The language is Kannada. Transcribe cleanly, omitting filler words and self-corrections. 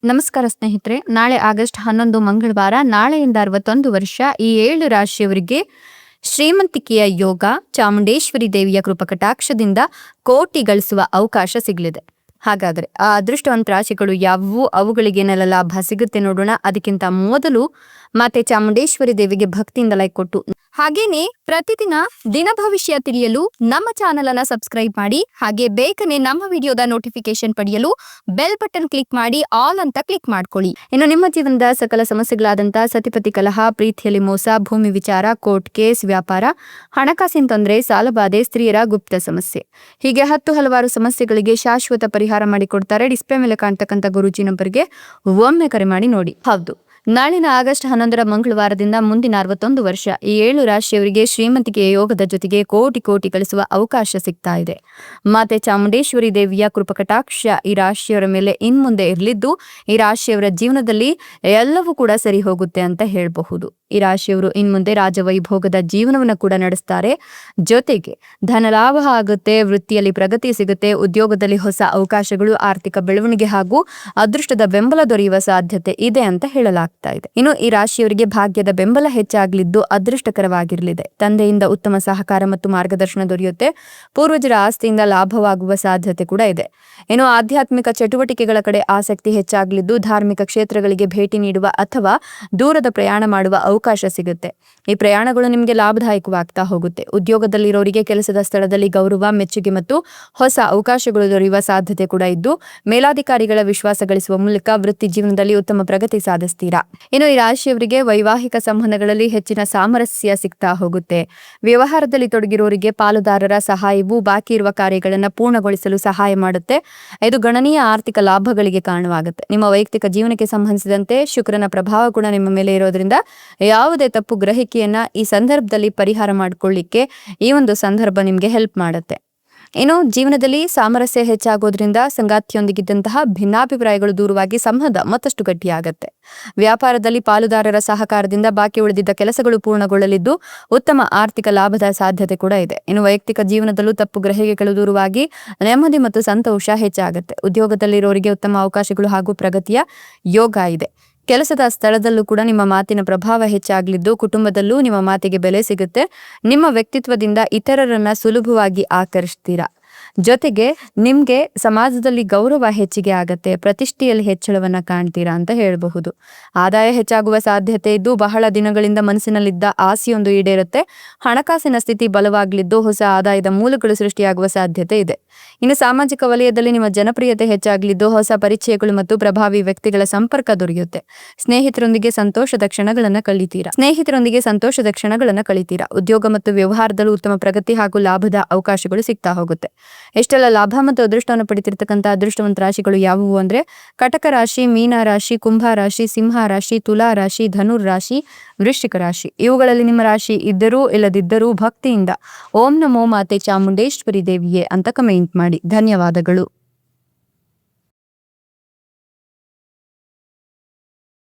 ನಮಸ್ಕಾರ ಸ್ನೇಹಿತರೆ. ನಾಳೆ ಆಗಸ್ಟ್ 11 ಮಂಗಳವಾರ. ನಾಳೆಯಿಂದ 61 ವರ್ಷ ಈ 7 ರಾಶಿಯವರಿಗೆ ಶ್ರೀಮಂತಿಕೆಯ ಯೋಗ, ಚಾಮುಂಡೇಶ್ವರಿ ದೇವಿಯ ಕೃಪಕಟಾಕ್ಷದಿಂದ ಕೋಟಿ ಗಳಿಸುವ ಅವಕಾಶ ಸಿಗಲಿದೆ. ಹಾಗಾದ್ರೆ ಆ ಅದೃಷ್ಟವಂತ ರಾಶಿಗಳು ಯಾವುವು, ಅವುಗಳಿಗೇನೆಲ್ಲ ಲಾಭ ಸಿಗುತ್ತೆ ನೋಡೋಣ. ಅದಕ್ಕಿಂತ ಮೊದಲು ಮಾತೆ ಚಾಮುಂಡೇಶ್ವರಿ ದೇವಿಗೆ ಭಕ್ತಿಯಿಂದ ಲೈಕ್ ಕೊಟ್ಟು, ಹಾಗೇನೆ ಪ್ರತಿದಿನ ದಿನ ಭವಿಷ್ಯ ತಿಳಿಯಲು ನಮ್ಮ ಚಾನೆಲ್ ಅನ್ನ ಸಬ್ಸ್ಕ್ರೈಬ್ ಮಾಡಿ. ಹಾಗೆ ಬೇಗನೆ ನಮ್ಮ ವಿಡಿಯೋದ ನೋಟಿಫಿಕೇಶನ್ ಪಡೆಯಲು ಬೆಲ್ ಬಟನ್ ಕ್ಲಿಕ್ ಮಾಡಿ ಆಲ್ ಅಂತ ಕ್ಲಿಕ್ ಮಾಡ್ಕೊಳ್ಳಿ. ಇನ್ನು ನಿಮ್ಮ ಜೀವನದ ಸಕಲ ಸಮಸ್ಯೆಗಳಾದಂತಹ ಸತಿಪತಿ ಕಲಹ, ಪ್ರೀತಿಯಲ್ಲಿ ಮೋಸ, ಭೂಮಿ ವಿಚಾರ, ಕೋರ್ಟ್ ಕೇಸ್, ವ್ಯಾಪಾರ, ಹಣಕಾಸಿನ ತೊಂದರೆ, ಸಾಲಬಾಧೆ, ಸ್ತ್ರೀಯರ ಗುಪ್ತ ಸಮಸ್ಯೆ, ಹೀಗೆ ಹಲವಾರು ಸಮಸ್ಯೆಗಳಿಗೆ ಶಾಶ್ವತ ಪರಿಹಾರ ಮಾಡಿಕೊಡ್ತಾರೆ. ಡಿಸ್ಪ್ಲೇ ಮೇಲೆ ಕಾಣ್ತಕ್ಕಂಥ ಗುರೂಜಿ ನಂಬರ್ಗೆ ಒಮ್ಮೆ ಕರೆ ಮಾಡಿ ನೋಡಿ. ಹೌದು, ನಾಳಿನ ಆಗಸ್ಟ್ 11 ಮಂಗಳವಾರದಿಂದ ಮುಂದಿನ 61 ವರ್ಷ ಈ 7 ರಾಶಿಯವರಿಗೆ ಶ್ರೀಮಂತಿಕೆಯ ಯೋಗದ ಜೊತೆಗೆ ಕೋಟಿ ಗಳಿಸುವ ಅವಕಾಶ ಸಿಗ್ತಾ ಇದೆ. ಮಾತೆ ಚಾಮುಂಡೇಶ್ವರಿ ದೇವಿಯ ಕೃಪಕಟಾಕ್ಷ ಈ ರಾಶಿಯವರ ಮೇಲೆ ಇನ್ಮುಂದೆ ಇರಲಿದ್ದು, ಈ ರಾಶಿಯವರ ಜೀವನದಲ್ಲಿ ಎಲ್ಲವೂ ಕೂಡ ಸರಿ ಹೋಗುತ್ತೆ ಅಂತ ಹೇಳಬಹುದು. ಈ ರಾಶಿಯವರು ಇನ್ಮುಂದೆ ರಾಜವೈಭೋಗದ ಜೀವನವನ್ನು ಕೂಡ ನಡೆಸ್ತಾರೆ. ಜೊತೆಗೆ ಧನ ಲಾಭ ಆಗುತ್ತೆ, ವೃತ್ತಿಯಲ್ಲಿ ಪ್ರಗತಿ ಸಿಗುತ್ತೆ, ಉದ್ಯೋಗದಲ್ಲಿ ಹೊಸ ಅವಕಾಶಗಳು, ಆರ್ಥಿಕ ಬೆಳವಣಿಗೆ ಹಾಗೂ ಅದೃಷ್ಟದ ಬೆಂಬಲ ದೊರೆಯುವ ಸಾಧ್ಯತೆ ಇದೆ ಅಂತ ಹೇಳಲಾಗ್ತಾ ಇದೆ. ಇನ್ನು ಈ ರಾಶಿಯವರಿಗೆ ಭಾಗ್ಯದ ಬೆಂಬಲ ಹೆಚ್ಚಾಗಲಿದ್ದು ಅದೃಷ್ಟಕರವಾಗಿರಲಿದೆ. ತಂದೆಯಿಂದ ಉತ್ತಮ ಸಹಕಾರ ಮತ್ತು ಮಾರ್ಗದರ್ಶನ ದೊರೆಯುತ್ತೆ. ಪೂರ್ವಜರ ಆಸ್ತಿಯಿಂದ ಲಾಭವಾಗುವ ಸಾಧ್ಯತೆ ಕೂಡ ಇದೆ. ಇನ್ನು ಆಧ್ಯಾತ್ಮಿಕ ಚಟುವಟಿಕೆಗಳ ಕಡೆ ಆಸಕ್ತಿ ಹೆಚ್ಚಾಗಲಿದ್ದು ಧಾರ್ಮಿಕ ಕ್ಷೇತ್ರಗಳಿಗೆ ಭೇಟಿ ನೀಡುವ ಅಥವಾ ದೂರದ ಪ್ರಯಾಣ ಮಾಡುವ ಅವಕಾಶ ಸಿಗುತ್ತೆ. ಈ ಪ್ರಯಾಣಗಳು ನಿಮಗೆ ಲಾಭದಾಯಕವಾಗ್ತಾ ಹೋಗುತ್ತೆ. ಉದ್ಯೋಗದಲ್ಲಿರೋರಿಗೆ ಕೆಲಸದ ಸ್ಥಳದಲ್ಲಿ ಗೌರವ, ಮೆಚ್ಚುಗೆ ಮತ್ತು ಹೊಸ ಅವಕಾಶಗಳು ದೊರೆಯುವ ಸಾಧ್ಯತೆ ಕೂಡ ಇದ್ದು, ಮೇಲಾಧಿಕಾರಿಗಳ ವಿಶ್ವಾಸ ಗಳಿಸುವ ಮೂಲಕ ವೃತ್ತಿ ಜೀವನದಲ್ಲಿ ಉತ್ತಮ ಪ್ರಗತಿ ಸಾಧಿಸ್ತೀರಾ. ಇನ್ನು ಈ ರಾಶಿಯವರಿಗೆ ವೈವಾಹಿಕ ಸಂಬಂಧಗಳಲ್ಲಿ ಹೆಚ್ಚಿನ ಸಾಮರಸ್ಯ ಸಿಗ್ತಾ ಹೋಗುತ್ತೆ. ವ್ಯವಹಾರದಲ್ಲಿ ತೊಡಗಿರೋರಿಗೆ ಪಾಲುದಾರರ ಸಹಾಯವು ಬಾಕಿ ಇರುವ ಕಾರ್ಯಗಳನ್ನು ಪೂರ್ಣಗೊಳಿಸಲು ಸಹಾಯ ಮಾಡುತ್ತೆ. ಇದು ಗಣನೀಯ ಆರ್ಥಿಕ ಲಾಭಗಳಿಗೆ ಕಾರಣವಾಗುತ್ತೆ. ನಿಮ್ಮ ವೈಯಕ್ತಿಕ ಜೀವನಕ್ಕೆ ಸಂಬಂಧಿಸಿದಂತೆ ಶುಕ್ರನ ಪ್ರಭಾವ ಕೂಡ ನಿಮ್ಮ ಮೇಲೆ ಇರೋದ್ರಿಂದ ಯಾವುದೇ ತಪ್ಪು ಗ್ರಹಿಕೆಯನ್ನ ಈ ಸಂದರ್ಭದಲ್ಲಿ ಪರಿಹಾರ ಮಾಡಿಕೊಳ್ಳಿಕ್ಕೆ ಈ ಒಂದು ಸಂದರ್ಭ ನಿಮ್ಗೆ ಹೆಲ್ಪ್ ಮಾಡುತ್ತೆ. ಇನ್ನು ಜೀವನದಲ್ಲಿ ಸಾಮರಸ್ಯ ಹೆಚ್ಚಾಗೋದ್ರಿಂದ ಸಂಗಾತಿಯೊಂದಿಗಿದ್ದಂತಹ ಭಿನ್ನಾಭಿಪ್ರಾಯಗಳು ದೂರವಾಗಿ ಸಂಬಂಧ ಮತ್ತಷ್ಟು ಗಟ್ಟಿಯಾಗತ್ತೆ. ವ್ಯಾಪಾರದಲ್ಲಿ ಪಾಲುದಾರರ ಸಹಕಾರದಿಂದ ಬಾಕಿ ಉಳಿದಿದ್ದ ಕೆಲಸಗಳು ಪೂರ್ಣಗೊಳ್ಳಲಿದ್ದು ಉತ್ತಮ ಆರ್ಥಿಕ ಲಾಭದ ಸಾಧ್ಯತೆ ಕೂಡ ಇದೆ. ಇನ್ನು ವೈಯಕ್ತಿಕ ಜೀವನದಲ್ಲೂ ತಪ್ಪು ಗ್ರಹಿಕೆಗಳು ದೂರವಾಗಿ ನೆಮ್ಮದಿ ಮತ್ತು ಸಂತೋಷ ಹೆಚ್ಚಾಗುತ್ತೆ. ಉದ್ಯೋಗದಲ್ಲಿರೋರಿಗೆ ಉತ್ತಮ ಅವಕಾಶಗಳು ಹಾಗೂ ಪ್ರಗತಿಯ ಯೋಗ ಇದೆ. ಕೆಲಸದ ಸ್ಥಳದಲ್ಲೂ ಕೂಡ ನಿಮ್ಮ ಮಾತಿನ ಪ್ರಭಾವ ಹೆಚ್ಚಾಗಲಿದ್ದು ಕುಟುಂಬದಲ್ಲೂ ನಿಮ್ಮ ಮಾತಿಗೆ ಬೆಲೆ ಸಿಗುತ್ತೆ. ನಿಮ್ಮ ವ್ಯಕ್ತಿತ್ವದಿಂದ ಇತರರನ್ನ ಸುಲಭವಾಗಿ ಆಕರ್ಷಿಸ್ತೀರಾ. ಜೊತೆಗೆ ನಿಮ್ಗೆ ಸಮಾಜದಲ್ಲಿ ಗೌರವ ಹೆಚ್ಚಿಗೆ ಆಗತ್ತೆ, ಪ್ರತಿಷ್ಠೆಯಲ್ಲಿ ಹೆಚ್ಚಳವನ್ನ ಕಾಣ್ತೀರಾ ಅಂತ ಹೇಳಬಹುದು. ಆದಾಯ ಹೆಚ್ಚಾಗುವ ಸಾಧ್ಯತೆ ಇದ್ದು ಬಹಳ ದಿನಗಳಿಂದ ಮನಸ್ಸಿನಲ್ಲಿದ್ದ ಆಸೆಯೊಂದು ಈಡೇರುತ್ತೆ. ಹಣಕಾಸಿನ ಸ್ಥಿತಿ ಬಲವಾಗಲಿದ್ದು ಹೊಸ ಆದಾಯದ ಮೂಲಗಳು ಸೃಷ್ಟಿಯಾಗುವ ಸಾಧ್ಯತೆ ಇದೆ. ಇನ್ನು ಸಾಮಾಜಿಕ ವಲಯದಲ್ಲಿ ನಿಮ್ಮ ಜನಪ್ರಿಯತೆ ಹೆಚ್ಚಾಗಲಿದ್ದು ಹೊಸ ಪರಿಚಯಗಳು ಮತ್ತು ಪ್ರಭಾವಿ ವ್ಯಕ್ತಿಗಳ ಸಂಪರ್ಕ ದೊರೆಯುತ್ತೆ. ಸ್ನೇಹಿತರೊಂದಿಗೆ ಸಂತೋಷದ ಕ್ಷಣಗಳನ್ನ ಕಳಿತೀರಾ. ಉದ್ಯೋಗ ಮತ್ತು ವ್ಯವಹಾರದಲ್ಲೂ ಉತ್ತಮ ಪ್ರಗತಿ ಹಾಗೂ ಲಾಭದ ಅವಕಾಶಗಳು ಸಿಗ್ತಾ ಹೋಗುತ್ತೆ. ಎಷ್ಟೆಲ್ಲ ಲಾಭ ಮತ್ತು ಅದೃಷ್ಟವನ್ನು ಪಡೆದಿರ್ತಕ್ಕಂಥ ಅದೃಷ್ಟವಂತ ರಾಶಿಗಳು ಯಾವುವು ಅಂದ್ರೆ ಕಟಕ ರಾಶಿ, ಮೀನ ರಾಶಿ, ಕುಂಭ ರಾಶಿ, ಸಿಂಹ ರಾಶಿ, ತುಲಾ ರಾಶಿ, ಧನುರ್ ರಾಶಿ, ವೃಶ್ಚಿಕ ರಾಶಿ. ಇವುಗಳಲ್ಲಿ ನಿಮ್ಮ ರಾಶಿ ಇದ್ದರೂ ಇಲ್ಲದಿದ್ದರೂ ಭಕ್ತಿಯಿಂದ ಓಂ ನಮೋ ಮಾತೆ ಚಾಮುಂಡೇಶ್ವರಿ ದೇವಿಯೇ ಅಂತ ಕಮೆಂಟ್ ಮಾಡಿ. ಧನ್ಯವಾದಗಳು.